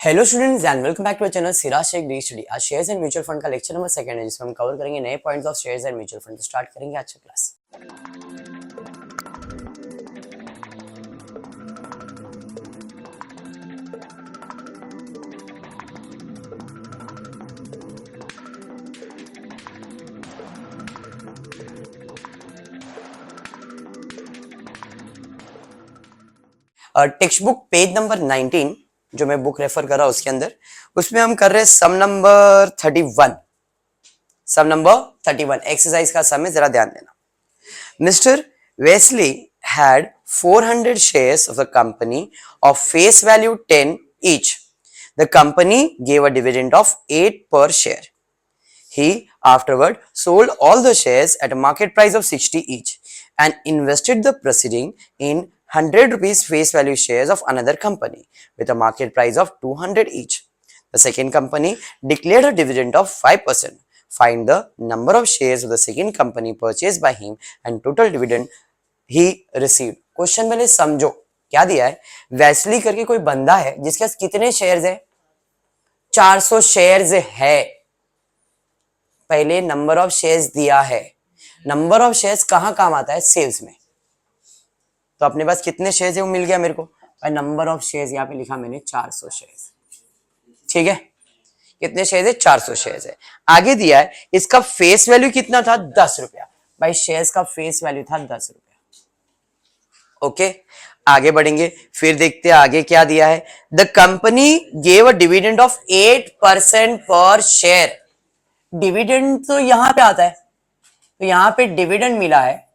Hello students and welcome back to our channel Siraj Shaikh the study. आज shares and mutual fund का lecture number 2 है जिसमें हम cover करेंगे नए points of shares and mutual fund. तो स्टार्ट करेंगे आज का class. Text book page number 19 जो मैं बुक रेफर कर रहा हूं उसके अंदर, उसमें हम कर रहे हैं सम नंबर 31। सम नंबर 31 एक्सरसाइज का सम है, जरा ध्यान देना। Mister Wesley had 400 shares of the company of face value 10 each. The company gave a dividend of 8 per share. He afterward sold all the shares at a market price of 60 each and invested the proceeding in 100 rupees face value shares of another company with a market price of 200 each. The second company declared a dividend of 5%. Find the number of shares of the second company purchased by him and total dividend he received. Question पहले समझो क्या दिया है। Wesley करके कोई बंदा है जिसके पास कितने शेयर्स है? 400 शेयर्स है। पहले नंबर ऑफ शेयर्स दिया है। नंबर ऑफ शेयर्स कहां काम आता है? सेल्स में। तो अपने पास कितने शेयर्स है वो मिल गया मेरे को। नंबर ऑफ शेयर्स यहां पे लिखा मैंने 400 शेयर्स। ठीक है, कितने शेयर्स है? 400 शेयर्स है। आगे दिया है इसका फेस वैल्यू कितना था? 10 रुपया। भाई शेयर्स का फेस वैल्यू था 10 रुपया। ओके, आगे बढ़ेंगे, फिर देखते हैं आगे क्या दिया है। The company gave a dividend of 8% पर शेयर। डिविडेंड तो यहां पे आता है, तो यहां पे डिविडेंड मिला है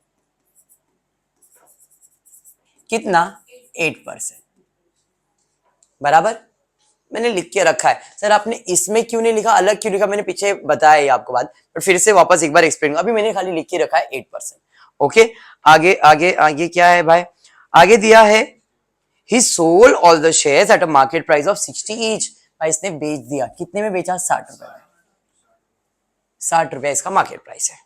कितना? 8%। बराबर मैंने लिख के रखा है। सर आपने इसमें क्यों नहीं लिखा, अलग क्यों लिखा? मैंने पीछे बताया ये आपको बात, पर फिर से वापस एक बार एक्सप्लेन। अभी मैंने खाली लिख के रखा है 8%। ओके, आगे आगे आगे क्या है भाई? आगे दिया है he sold all the shares at a market price of 60 each। भाई इसने बेच दिया, कितने में बेचा? 60 रुपए में। 60 रुपया इसका मार्केट प्राइस है।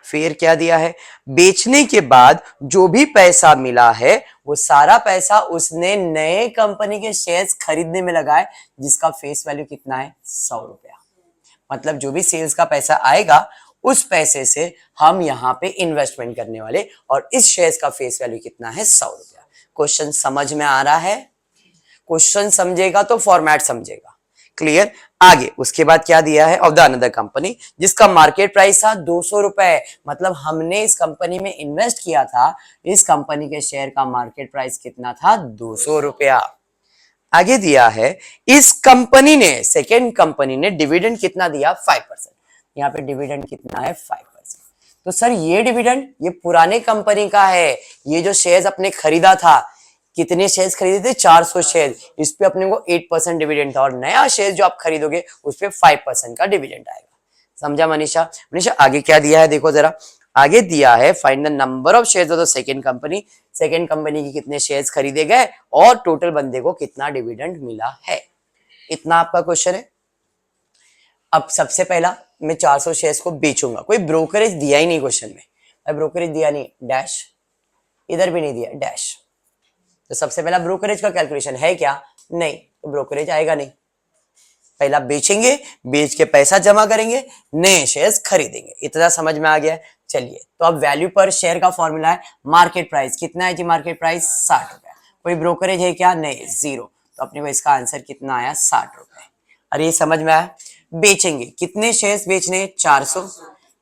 फिर क्या दिया है? बेचने के बाद जो भी पैसा मिला है वो सारा पैसा उसने नए कंपनी के शेयर्स खरीदने में लगाए, जिसका फेस वैल्यू कितना है? 100 रुपया। मतलब जो भी सेल्स का पैसा आएगा उस पैसे से हम यहाँ पे इन्वेस्टमेंट करने वाले, और इस शेयर्स का फेस वैल्यू कितना है? 100 रुपया। क्वेश्चन समझ में आ रहा है? क्वेश्चन समझेगा तो फॉर्मेट समझेगा। क्लियर? आगे उसके बाद क्या दिया है? ऑफ द अनदर कंपनी, जिसका मार्केट प्राइस था 200 रुपए। मतलब हमने इस कंपनी में इन्वेस्ट किया था, इस कंपनी के शेयर का मार्केट प्राइस कितना था? 200 रुपया। आगे दिया है इस कंपनी ने, सेकेंड कंपनी ने डिविडेंड कितना दिया? 5%। यहाँ पे डिविडेंड कितना है? 5%। तो सर ये डिविडेंड ये पुराने कंपनी का है। ये जो शेयर्स अपने खरीदा था, कितने शेयर्स खरीदे थे? 400 शेयर। इस पे अपने को 8% डिविडेंड था, और नया शेयर जो आप खरीदोगे उस पे 5% का डिविडेंड आएगा। समझा मनीषा? मनीषा आगे क्या दिया है देखो जरा। आगे दिया है find the number of shares of the second company. Second company की कितने शेयर्स खरीदे गए और टोटल बंदे को कितना डिविडेंड मिला है। इतना आपका क्वेश्चन है। अब सबसे पहला मैं 400 शेयर्स को बेचूंगा। कोई ब्रोकरेज दिया ही नहीं क्वेश्चन में। ब्रोकरेज दिया नहीं, डैश। इधर भी नहीं दिया, डैश। तो सबसे पहला ब्रोकरेज का कैलकुलेशन है क्या? नहीं, तो ब्रोकरेज आएगा नहीं। पहला बेचेंगे, बेच के पैसा जमा करेंगे, नए शेयर्स खरीदेंगे। इतना समझ में आ गया? चलिए, तो अब वैल्यू पर शेयर का फॉर्मूला है मार्केट प्राइस। कितना है जी मार्केट प्राइस? 60 रुपया। कोई ब्रोकरेज है क्या? नहीं, जीरो। तो अपने को इसका आंसर कितना आया? 60 रुपए। अरे ये समझ में आया? बेचेंगे, कितने शेयर्स बेचने? 400।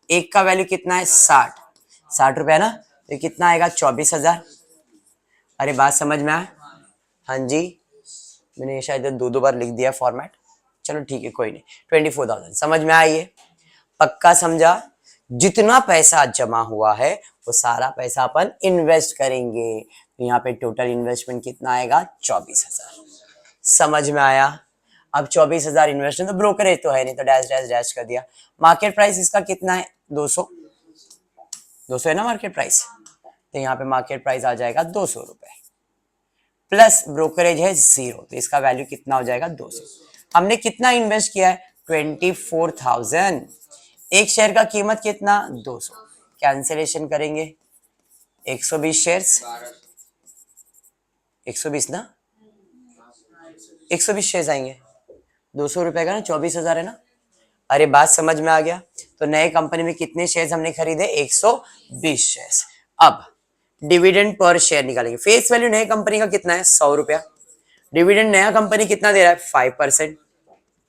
एक का वैल्यू कितना है? 60। 60 रुपया ना, तो कितना आएगा? 24,000। अरे बात समझ में आया? हाँ जी, मैंने शायद 2 बार लिख दिया फॉर्मेट। चलो ठीक है, कोई नहीं। 24,000 समझ में आई? पक्का समझा? जितना पैसा जमा हुआ है वो सारा पैसा अपन इन्वेस्ट करेंगे। तो यहाँ पे टोटल इन्वेस्टमेंट कितना आएगा? 24,000। समझ में आया? अब 24,000 इन्वेस्टमेंट, तो ब्रोकरेज तो है नहीं, तो डैश डैश डैश कर दिया। मार्केट प्राइस इसका कितना है? 200। 200 है ना मार्केट प्राइस, तो यहाँ पे मार्केट प्राइस आ जाएगा 200 रुपए। प्लस ब्रोकरेज है 0, तो इसका वैल्यू कितना हो जाएगा? 200। हमने कितना इन्वेस्ट किया है? 24,000। एक शेयर का कीमत कितना? 200। कैंसिलेशन करेंगे, 120 शेयर्स। 120 ना, 120 शेयर्स आएंगे। 200 रुपए का ना, 24,000 है ना। अरे बात समझ में आ गया। तो नए कंपनी में कितने शेयर हमने खरीदे? 120 शेयर। अब डिविडेंड पर शेयर निकालेंगे। फेस वैल्यू नए कंपनी का कितना है? 100 रुपया। डिविडेंड नया कंपनी कितना दे रहा है? 5%।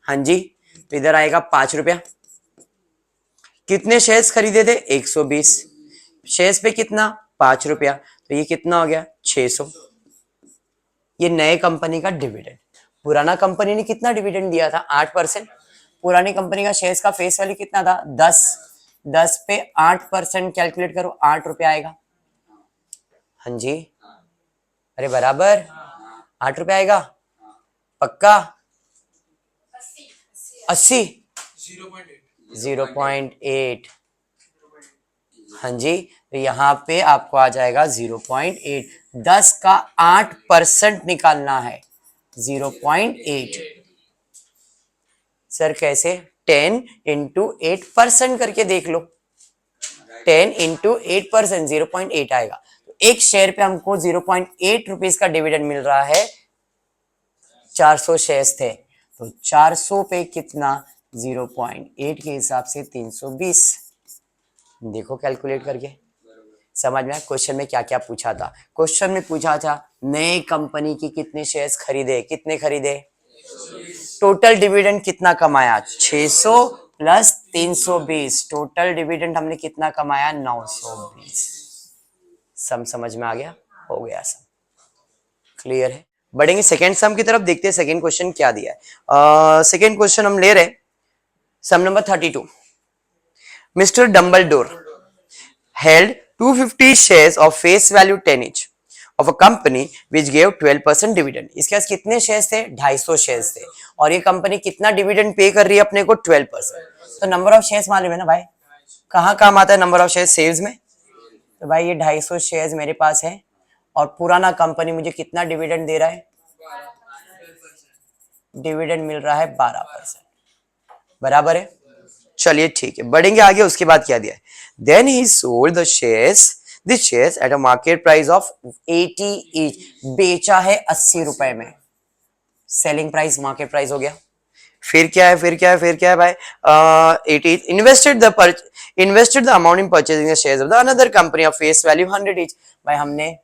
हाँ जी, तो इधर आएगा 5 रुपया। कितने शेयर्स खरीदे थे? 120 शेयर्स पे कितना? 5 रुपया। तो ये कितना हो गया? 600। ये नए कंपनी का डिविडेंड। पुराना कंपनी ने कितना डिविडेंड दिया था? 8%। पुरानी कंपनी का शेयर्स का फेस वैल्यू कितना था? 10। 10 पे 8% कैलकुलेट करो, 8 रुपया आएगा। हाँ जी, अरे बराबर 8 रुपया आएगा पक्का? 80, 0.8। हाँ जी, तो यहाँ पे आपको आ जाएगा 0.8। 10 का 8% निकालना है, 0.8। सर कैसे? 10 इंटू 8% करके देख लो। 10 इंटू 8%, 0.8 आएगा। तो एक शेयर पे हमको 0.8 रुपीज का डिविडेंड मिल रहा है। 400 शेयर्स थे, तो 400 पे कितना? 0.8 के हिसाब से 320। देखो कैलकुलेट करके, समझ में आया क्वेश्चन में क्या क्या पूछा था? क्वेश्चन में पूछा था नए कंपनी की कितने शेयर्स खरीदे? कितने खरीदे? टोटल डिविडेंड कितना कमाया? 600 प्लस 320। टोटल डिविडेंड हमने कितना कमाया? 920। सम समझ में आ गया? हो गया सम, क्लियर है। बढ़ेंगे सेकेंड सम की तरफ, देखते हैं सेकेंड क्वेश्चन क्या दिया है। सेकेंड क्वेश्चन हम ले रहे sum number 32। Mister Dumbledore held 250 shares of face value 10 each of a company which gave 12% dividend। इसके पास कितने शेयर्स थे? 250 शेयर्स थे, और ये कंपनी कितना डिविडेंड पे कर रही है अपने को? 12%। तो नंबर ऑफ शेयर्स मालूम है ना भाई, कहाँ काम आता है नंबर ऑफ शेयर्स? सेल्स में। तो भाई ये 250 शेयर्स मेरे पास है, और पुराना कंपनी मुझे कितना डिविडेंड दे रहा है? डिविडेंड मिल रहा है 12%। बराबर है। चलिए ठीक है, बढ़ेंगे आगे। उसके बाद क्या दिया है? Then he sold the shares at a market price of 80 each. बेचा है 80 रुपए में। सेलिंग प्राइस मार्केट प्राइस हो गया। फिर क्या है? फिर क्या है भाई? 80 invested the amount in purchasing the shares of the another company of face value 100 each. भाई हमने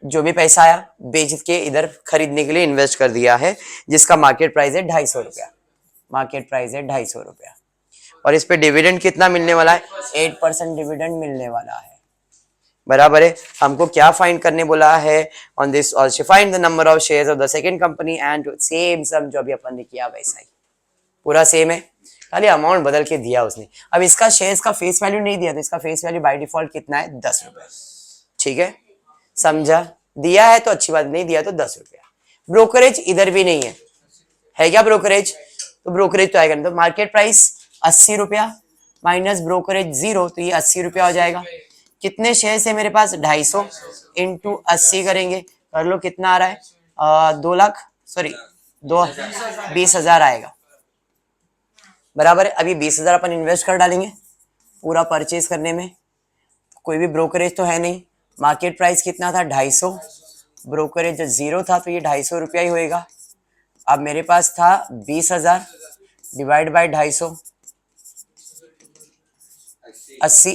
जो भी पैसा आया बेच के इधर खरीदने के लिए इन्वेस्ट कर दिया है, जिसका मार्केट प्राइस है 250 रुपया। मार्केट प्राइस है 250 रुपया, और इस पे डिविडेंड कितना मिलने वाला है? 8% डिविडेंड मिलने वाला है। बराबर है। हमको क्या फाइंड करने बोला है? On this also find the number of shares of the second company and same sum जो अभी अपन ने किया वैसा ही, पूरा सेम है, खाली अमाउंट बदल के दिया उसने। अब इसका शेयर्स का फेस वैल्यू नहीं दिया, तो इसका फेस वैल्यू बाय डिफॉल्ट कितना है? 10 रुपए। ठीक है, समझा? दिया है तो अच्छी बात, नहीं दिया तो 10 रुपया। ब्रोकरेज इधर भी नहीं है क्या ब्रोकरेज? तो ब्रोकरेज तो आएगा नहीं। तो मार्केट प्राइस 80 रुपया माइनस ब्रोकरेज 0, तो ये 80 रुपया हो जाएगा। कितने शेयर है मेरे पास? 250 इंटू 80 करेंगे, कर लो कितना आ रहा है? 2 लाख, सॉरी 20,000 आएगा। बराबर है। अभी 20,000 अपन इन्वेस्ट कर डालेंगे पूरा परचेज करने में। कोई भी ब्रोकरेज तो है नहीं। मार्केट प्राइस कितना था? 250। ब्रोकरेज 0 था, तो ये 250 रुपया ही होएगा। अब मेरे पास था 20,000 डिवाइड बाय 250, 80।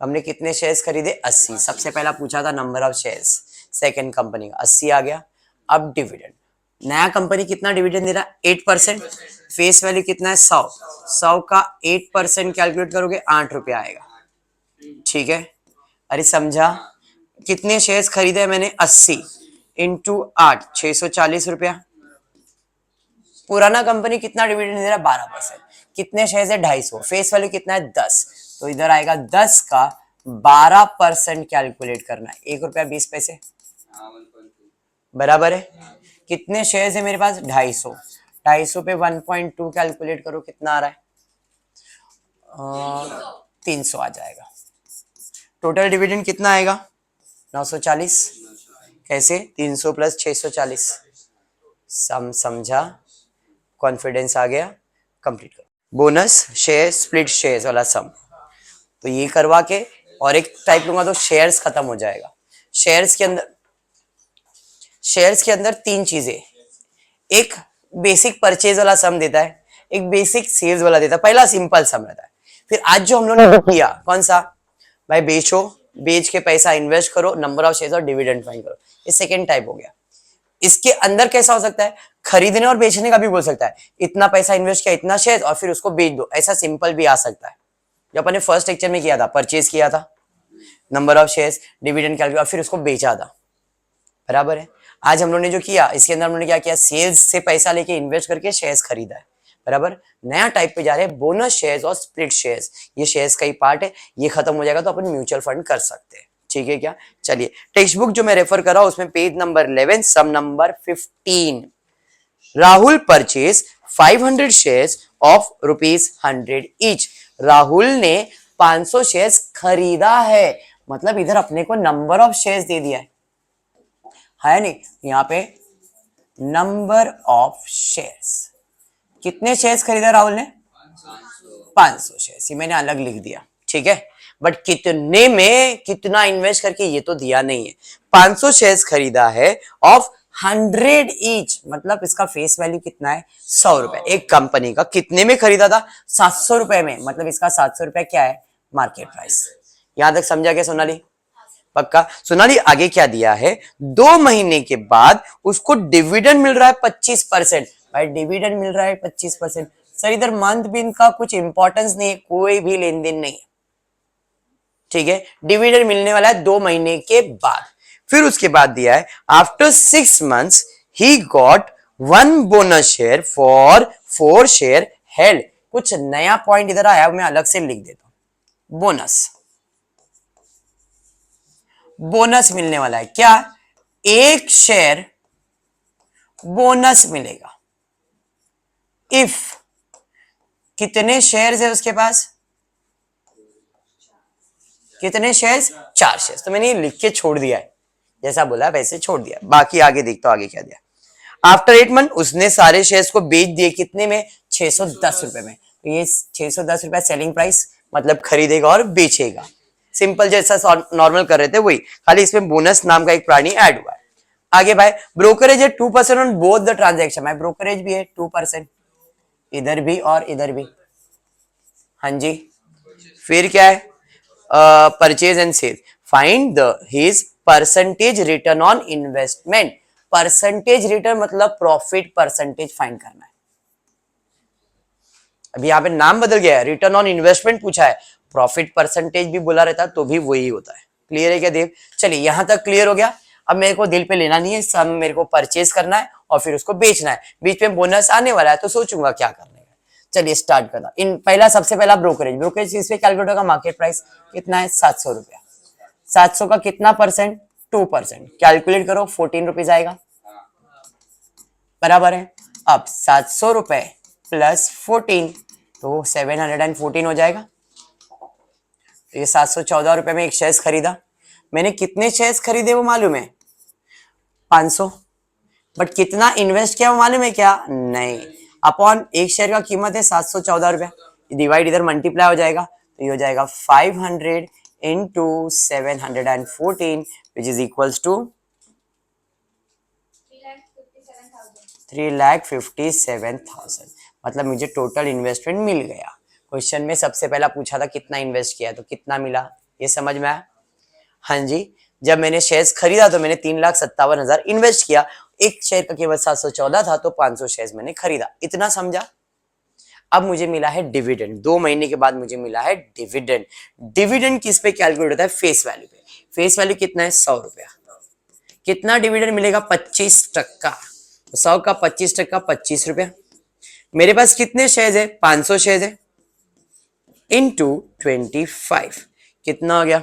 हमने कितने शेयर्स खरीदे? 80। सबसे पहला पूछा था number of shares, second company का 80 आ गया। अब डिविडेंड, नया कंपनी कितना डिविडेंड दे रहा है? 8%। फेस वैल्यू कितना है? 100। 100 का 8% कैलकुलेट करोगे 8 रुपया आएगा। ठीक है, अरे समझा? कितने शेयर्स खरीदे मैंने? 80 इंटू 8, 640 रुपया। पुराना कंपनी कितना डिविडेंड दे रहा है? 12%। कितने शेयर्स है? 250। फेस वैल्यू कितना है? 10। तो इधर आएगा 10 का 12% कैलकुलेट करना है, 1 रुपया 20 पैसे। बराबर है। कितने शेयर्स है मेरे पास? 250। 250 पे 1.2 कैलकुलेट करो, कितना आ रहा है? 300 आ जाएगा। टोटल डिविडेंड कितना आएगा? 940। कैसे? 300 प्लस 640। समझा? कॉन्फिडेंस आ गया? कंप्लीट करो। बोनस शेयर स्प्लिट शेयर्स वाला सम, तो ये करवा के और एक टाइप लूंगा तो शेयर्स खत्म हो जाएगा। शेयर्स के अंदर 3 चीजें, एक बेसिक परचेज वाला सम देता है, एक बेसिक सेल्स वाला देता है, पहला सिंपल सम रहता है। फिर आज जो हम लोगों ने किया कौन सा, भाई बेचो, बेच के पैसा इन्वेस्ट करो, नंबर ऑफ शेयर्स और डिविडेंड फाइंड करो, ये सेकेंड टाइप हो गया। इसके अंदर कैसा हो सकता है, खरीदने और बेचने का भी बोल सकता है, इतना पैसा इन्वेस्ट किया, इतना शेयर और फिर उसको बेच दो, ऐसा सिंपल भी आ सकता है। जो अपने फर्स्ट लेक्चर में किया था, परचेज किया था, number of shares, dividend calculate और फिर उसको बेचा था, बराबर है। आज हम लोगों ने जो किया इसके अंदर हमने क्या किया, सेल्स से पैसा लेके इन्वेस्ट करके शेयर्स खरीदा है, बराबर। नया टाइप पे जा रहे हैं, बोनस शेयर्स और स्प्लिट शेयर्स, ये शेयर्स का ही पार्ट है, ये खत्म हो जाएगा तो अपन म्यूचुअल फंड कर सकते हैं, ठीक है क्या। चलिए टेक्स्ट बुक जो मैं रेफर कर रहा हूं उसमें page number 11 sum number 15, Rahul purchase 500 shares of ₹100 each. Rahul ने 500 शेयर्स खरीदा है, मतलब इधर अपने को नंबर ऑफ शेयर्स दे दिया है नहीं, यहाँ पे नंबर ऑफ शेयर्स, कितने शेयर्स खरीदा राहुल ने, 500 शेयर्स, ये मैंने अलग लिख दिया, ठीक है। बट कितने में कितना इन्वेस्ट करके ये तो दिया नहीं है। 500 शेयर्स खरीदा है ऑफ 100 ईच, मतलब इसका फेस वैल्यू कितना है, 100 रुपए। एक कंपनी का कितने में खरीदा था, 700 रुपए में, मतलब इसका 700 रुपए क्या है, मार्केट प्राइस। यहां तक समझा क्या सोनाली, पक्का। सोनाली आगे क्या दिया है, 2 महीने के बाद उसको डिविडेंड मिल रहा है 25%। भाई डिविडेंड मिल रहा है 25%, सर इधर मंथ बिन का कुछ इंपॉर्टेंस नहीं है, कोई भी लेन देन नहीं है, ठीक है। डिविडेंड मिलने वाला है 2 महीने के बाद। फिर उसके बाद दिया है after 6 months he got 1 bonus share for 4 share held. कुछ नया पॉइंट इधर आया, मैं अलग से लिख देता हूं, बोनस, बोनस मिलने वाला है, क्या, 1 शेयर बोनस मिलेगा इफ, कितने शेयर्स है उसके पास, कितने शेयर्स, 4 शेयर्स। तो मैंने ये लिख के छोड़ दिया है, जैसा बोला वैसे छोड़ दिया, बाकी आगे देखता हूं आगे क्या दिया। आफ्टर 8 मंथ उसने सारे शेयर्स को बेच दिए, कितने में, 610 रुपए में। तो ये 610 रुपए सेलिंग प्राइस, मतलब खरीदेगा और बेचेगा, सिंपल जैसा नॉर्मल कर रहे थे वही, खाली इसमें बोनस नाम का एक प्राणी ऐड हुआ है। आगे भाई ब्रोकरेज है 2% ऑन बोथ द ट्रांजेक्शन, भाई ब्रोकरेज भी है 2%, इधर भी और इधर भी, हाँ जी। फिर क्या है, purchase and sale, find the his percentage return on investment. Percentage return मतलब प्रॉफिट परसेंटेज फाइंड करना है। अभी यहाँ पे नाम बदल गया है, रिटर्न ऑन इन्वेस्टमेंट पूछा है, प्रॉफिट परसेंटेज भी बोला रहता तो भी वही होता है। क्लियर है क्या देव, चलिए यहां तक क्लियर हो गया। अब मेरे को दिल पे लेना नहीं है, सब मेरे को परचेज करना है और फिर उसको बेचना है, बीच में बोनस आने वाला है तो सोचूंगा क्या करने का। चलिए स्टार्ट करना। इन पहला सबसे पहला ब्रोकरेज, ब्रोकरेज किस पे कैलकुलेट होगा, मार्केट प्राइस कितना है, 700 रुपया, 700 का कितना परसेंट, 2%, कैलकुलेट करो 14 रुपीज आएगा, बराबर है। अब 700 रुपए प्लस 14 तो 714 हो जाएगा। तो ये 714 रुपए में एक शेयर्स खरीदा, मैंने कितने शेयर्स खरीदे वो मालूम है, 500, बट कितना इन्वेस्ट किया वो मालूम है क्या, नहीं। अपॉन एक शेयर का कीमत है 714 रुपया, डिवाइड इधर मल्टीप्लाई हो जाएगा, तो ये हो जाएगा 500 into 714 which is equals to 3,57,000, मतलब मुझे टोटल इन्वेस्टमेंट मिल गया। क्वेश्चन में सबसे पहला पूछा था कितना इन्वेस्ट किया, तो कितना मिला, ये समझ में आया, हाँ जी। जब मैंने शेयर्स खरीदा तो मैंने 3,57,000 इन्वेस्ट किया, एक शेयर का कीमत 714 था तो 500 शेयर्स मैंने खरीदा, इतना समझा। अब मुझे मिला है डिविडेंड, 2 महीने के बाद मुझे मिला है डिविडेंड। डिविडेंड किस पे कैलकुलेट होता है, फेस वैल्यू पे। फेस वैल्यू कितना है, 100 रुपया। कितना डिविडेंड मिलेगा, 25%। 100 का 25%, 25 रुपया। मेरे पास कितने शेयर्स है, 500 शेयर्स है, इंटू 25 कितना हो गया,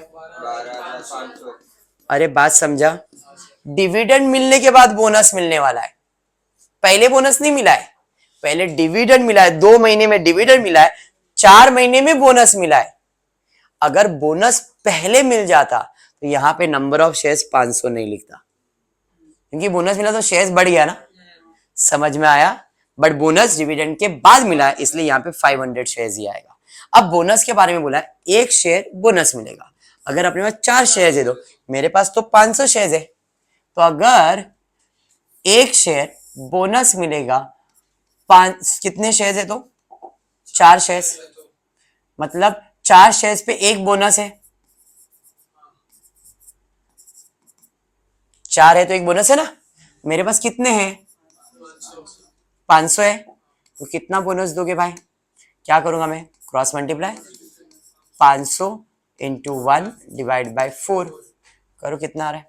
अरे बात समझा, डिविडेंड मिलने के बाद बोनस मिलने वाला है, पहले बोनस नहीं मिला है, पहले डिविडेंड मिला है, 2 महीने में डिविडेंड मिला है, 4 महीने में बोनस मिला है। अगर बोनस पहले मिल जाता तो यहां पे नंबर ऑफ शेयर्स 500 नहीं लिखता, क्योंकि बोनस मिला तो शेयर्स बढ़ गया ना, समझ में आया। बट बोनस डिविडेंड के बाद मिला है इसलिए यहाँ पे 500 शेयर्स ही आएगा। अब बोनस के बारे में बोला है, 1 शेयर बोनस मिलेगा, अगर अपने पास 4 शेयर है, तो मेरे पास तो 500 शेयर है, तो अगर 1 शेयर बोनस मिलेगा 5, कितने शेयर्स है तो 4 शेयर्स, मतलब 4 शेयर्स पे एक बोनस है, 4 है तो एक बोनस है ना। मेरे पास कितने हैं 500 है, तो कितना बोनस दोगे भाई, क्या करूंगा मैं, cross multiply 500 into 1 divide by 4 करो, कितना आ रहा है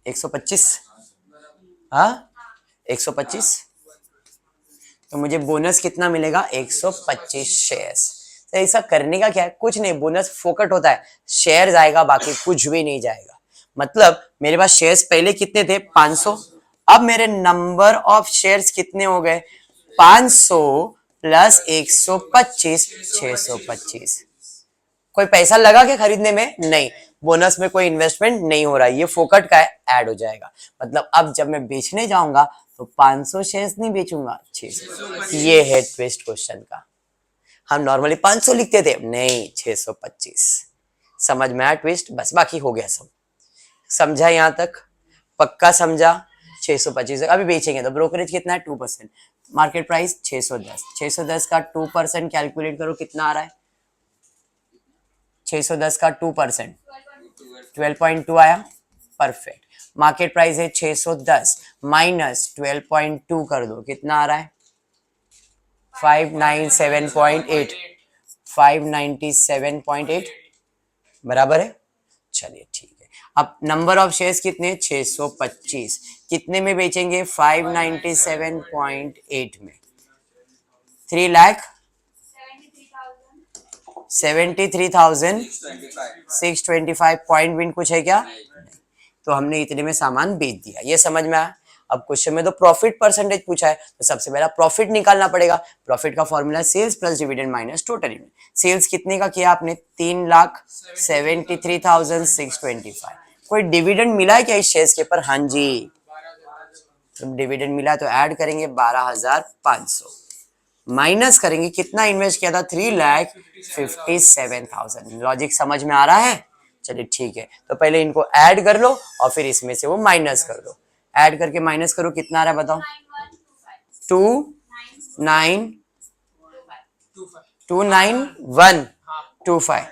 125, हाँ 125, तो मुझे बोनस कितना मिलेगा 125 शेयर्स। तो ऐसा करने का क्या है, कुछ नहीं, बोनस फोकट होता है, शेयर जाएगा बाकी कुछ भी नहीं जाएगा। मतलब मेरे पास शेयर्स पहले कितने थे 500, अब मेरे नंबर ऑफ शेयर्स कितने हो गए 500 प्लस 125 625। कोई पैसा लगा के खरीदने में नहीं, बोनस में कोई इन्वेस्टमेंट नहीं हो रहा है, ये फोकट का है, ऐड हो जाएगा। मतलब अब जब मैं बेचने जाऊंगा तो 500 शेयर्स नहीं बेचूंगा 600। ये है ट्विस्ट क्वेश्चन का। हम नॉर्मली 500 लिखते थे, नहीं 625। समझ में आया ट्विस्ट, बस बाकी हो गया सब। समझा यहां तक, पक्का समझा। 625 अभी बेचेंगे तो ब्रोकरेज कितना है 2%, मार्केट प्राइस 610, 610 का 2% कैलकुलेट करो कितना आ रहा है, 610 का 2% 12.2 आया, परफेक्ट। मार्केट प्राइस है 610 माइनस 12.2 कर दो, कितना आ रहा है 597.8, 597.8 बराबर है। चलिए ठीक है, अब नंबर ऑफ शेयर्स कितने 625, कितने में बेचेंगे 597.8 में, 3,73,625 पॉइंट विन कुछ है क्या, तो हमने इतने में सामान बेच दिया, ये समझ में आया। अब क्वेश्चन में तो प्रॉफिट परसेंटेज पूछा है, तो सबसे पहला प्रॉफिट निकालना पड़ेगा। प्रॉफिट का formula sales plus dividend minus total income. Sales कितने का किया आपने 3,73,625। कोई डिविडेंड मिला है क्या इस शेयर्स के ऊपर, हाँ जी, तो डिविडेंड मिला तो ऐड करेंगे 12,500, माइनस करेंगे कितना इन्वेस्ट किया था 3,57,000। लॉजिक समझ में आ रहा है। चलिए ठीक है, तो पहले इनको ऐड कर लो और फिर इसमें से वो माइनस कर दो। ऐड करके माइनस करो, कितना आ रहा है बताओ, 29,125,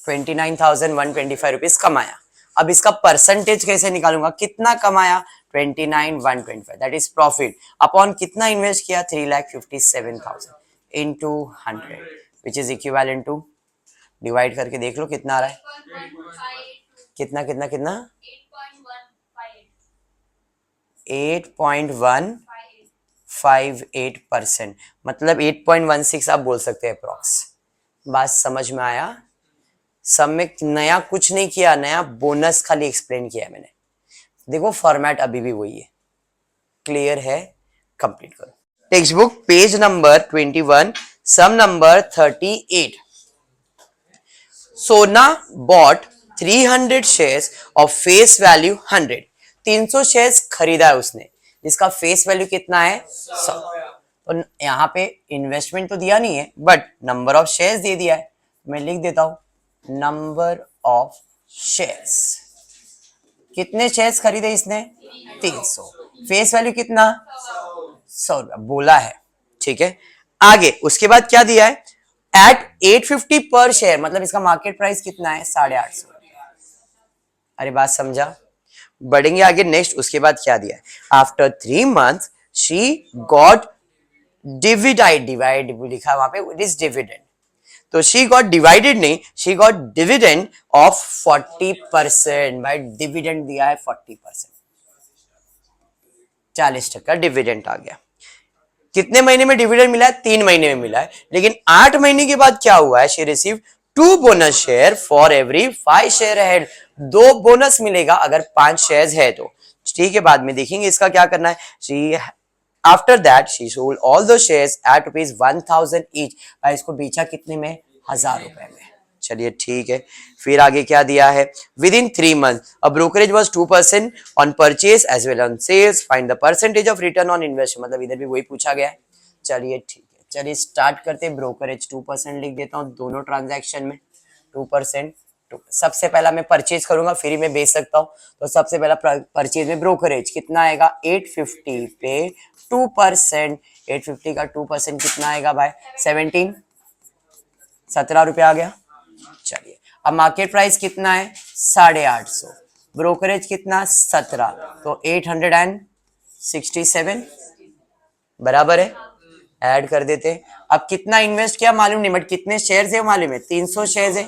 29,125 रुपीज कमाया। अब इसका परसेंटेज कैसे निकालूंगा, कितना कमाया 29,125, दैट इज प्रॉफिट अपॉन कितना इन्वेस्ट किया 3,57,000 into 100 which is equivalent to, divide करके देख लो कितना आ रहा है, कितना कितना कितना 8.158%, मतलब 8.16 आप बोल सकते हैं अप्रॉक्स। बात समझ में आया। सब में नया कुछ नहीं किया, नया बोनस खाली एक्सप्लेन किया है मैंने। देखो फॉर्मेट अभी भी वही है, क्लियर है, कंप्लीट करो। Text book page number 21 sum number 38। Sona bought 300 shares of face value 100, 300 shares खरीदा है उसने, जिसका फेस वैल्यू कितना है 100। तो यहाँ पे इन्वेस्टमेंट तो दिया नहीं है, बट नंबर ऑफ शेयर्स दे दिया है। मैं लिख देता हूं नंबर ऑफ शेयर्स, कितने शेयर्स खरीदे इसने 300, फेस वैल्यू कितना 100 रुपया बोला है, ठीक है। आगे उसके बाद क्या दिया है, एट 850 पर शेयर, मतलब इसका मार्केट प्राइस कितना है 850। अरे बात समझा, बढ़ेंगे आगे नेक्स्ट। उसके बाद क्या दिया है, after 3 months she got dividend, divide लिखा वहां पे, इट इज डिविडेंड, तो शी गॉट डिवाइडेड नहीं, शी गॉट डिविडेंड ऑफ 40%, भाई डिविडेंड दिया है 40%, 40% डिविडेंड आ गया। कितने महीने में डिविडेंड मिला है 3 महीने में मिला है, लेकिन 8 महीने के बाद क्या हुआ है, she receive 2 bonus share for every 5 share ahead, 2 bonus मिलेगा अगर 5 शेयर्स है तो, ठीक है। बाद में देखेंगे इसका क्या करना है। She after that she sold all the shares eight ₹1,000 each, इसको बेचा कितने में 1,000 रुपए में। चलिए ठीक है, फिर आगे क्या दिया है, within 3 months a brokerage was 2% on purchase as well on sales, find the percentage of return on investment, मतलब इधर भी वही पूछा गया है। चलिए ठीक है, चलिए स्टार्ट करते हैं। ब्रोकरेज 2% लिख देता हूँ दोनों ट्रांजैक्शन में, 2%, सबसे पहला मैं परचेज करूंगा, फ्री में बेच सकता हूँ, तो सबसे पहला परचेज में ब्रोकरेज कितना आएगा 850 पे 2%, 850 का 2% कितना आएगा भाई 17 रुपया आ गया। चलिए अब मार्केट प्राइस कितना है 850, ब्रोकरेज कितना 17, तो 867 बराबर है, ऐड कर देते हैं। अब कितना इन्वेस्ट किया मालूम नहीं, बट कितने शेयर्स है मालूम है 300 शेयर्स है,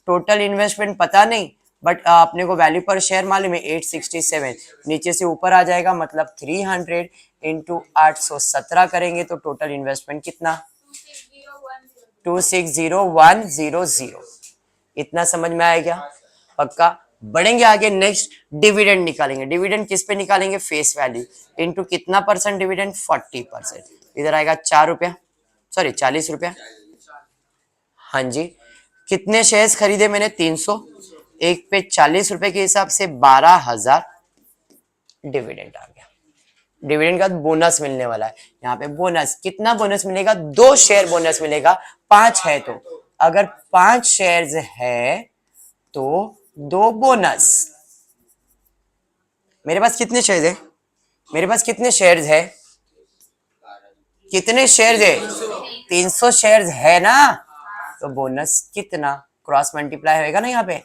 टोटल इन्वेस्टमेंट पता नहीं, बट अपने को वैल्यू पर शेयर मालूम है 867, नीचे से ऊपर आ जाएगा, मतलब 300 इंटू 817 करेंगे तो टोटल इन्वेस्टमेंट कितना 260100। इतना समझ में आया क्या? पक्का। बढ़ेंगे आगे, नेक्स्ट डिविडेंड निकालेंगे। डिविडेंड किस पे निकालेंगे? फेस वैल्यू इनटू कितना परसेंट डिविडेंड 40%, इधर आएगा 4 रुपया, सॉरी 40 रुपया। हाँ जी, कितने शेयर्स खरीदे मैंने 300, एक पे 40 रुपए के हिसाब से 12,000 डिविडेंड आ गया। डिविडेंड का बोनस मिलने वाला है, यहाँ पे बोनस कितना बोनस मिलेगा 2 शेयर बोनस मिलेगा, 5 है तो, अगर 5 शेयर्स है तो 2 बोनस। मेरे पास कितने शेयर्स है? मेरे पास कितने शेयर्स है? कितने शेयर्स है? 300 शेयर्स है ना, तो बोनस कितना क्रॉस मल्टीप्लाई होएगा ना यहाँ पे,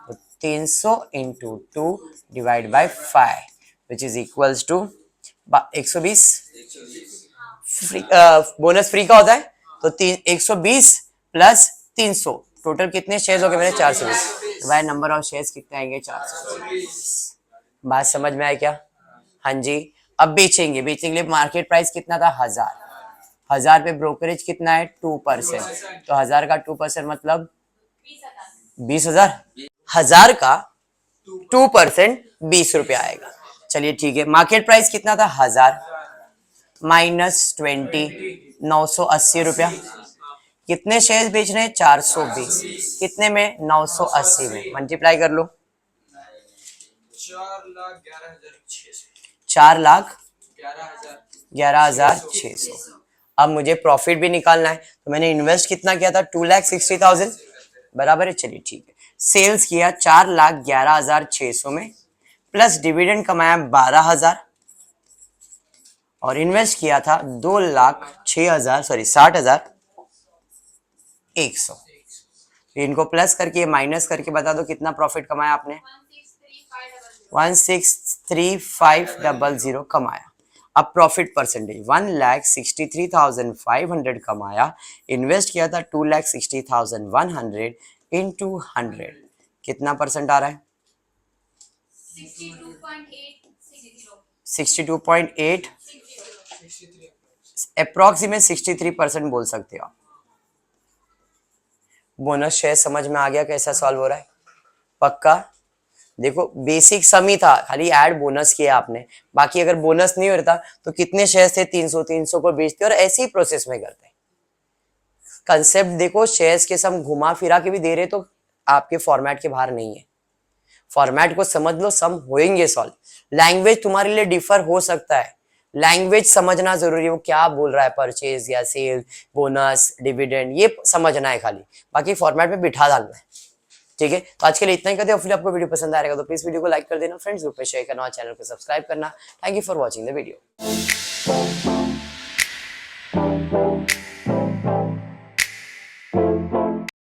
तो 300 into 2 divide by 5 which is equals to 120। Bonus free का होता है, तो 120 प्लस 300, टोटल कितने शेयर्स हो गए मेरे 420, भाई नंबर ऑफ शेयर्स कितने आएंगे 420। बात समझ में आया क्या? हाँ जी। अब बेचेंगे, बेचने के लिए मार्केट प्राइस कितना था 1000 पे ब्रोकरेज कितना है 2%, तो 1000 का 2% मतलब 20,000, 1000 का 2% 20 रुपया आएगा। चलिए ठीक है, मार्केट प्राइस कितना था 1000 माइनस 20 980 रुपया, कितने शेयर बेच रहे हैं 420, कितने में 980 में, मल्टीप्लाई कर लो 4,11,600। अब मुझे प्रॉफिट भी निकालना है, तो मैंने इन्वेस्ट कितना किया था 2,60,000 बराबर है। चलिए ठीक है, सेल्स किया 4,11,600 में, प्लस डिविडेंड कमाया 12,000 और इन्वेस्ट किया था 60,100। इनको प्लस करके माइनस करके बता दो कितना प्रॉफिट कमाया आपने, 163500 कमाया। अब प्रॉफिट परसेंटेज 1,63,500 कमाया, इन्वेस्ट किया था 2,60,100 इंटू 100, कितना परसेंट आ रहा है 62.8, अप्रोक्सीमेट 63% बोल सकते हो आप। बोनस शेयर समझ में आ गया कैसा सॉल्व हो रहा है? पक्का। देखो बेसिक सम ही था, खाली ऐड बोनस किया आपने, बाकी अगर बोनस नहीं होता तो कितने शेयर थे 300 को बेचते और ऐसे ही प्रोसेस में करते। कंसेप्ट देखो, शेयर्स के सम घुमा फिरा के भी दे रहे तो आपके फॉर्मेट के बाहर नहीं है, फॉर्मेट को समझ लो, सम होएंगे सॉल्व। लैंग्वेज तुम्हारे लिए डिफर हो सकता है, लैंग्वेज समझना जरूरी है, वो क्या बोल रहा है, परचेज या सेल, बोनस, डिविडेंड, ये समझना है खाली, बाकी फॉर्मेट में बिठा डालना है। ठीक है, तो आज के लिए इतना ही करते हैं। फिर आपको वीडियो पसंद आएगा तो प्लीज वीडियो को लाइक कर देना, फ्रेंड्स ग्रुप पे शेयर करना और चैनल को सब्सक्राइब करना। Thank you for watching the video.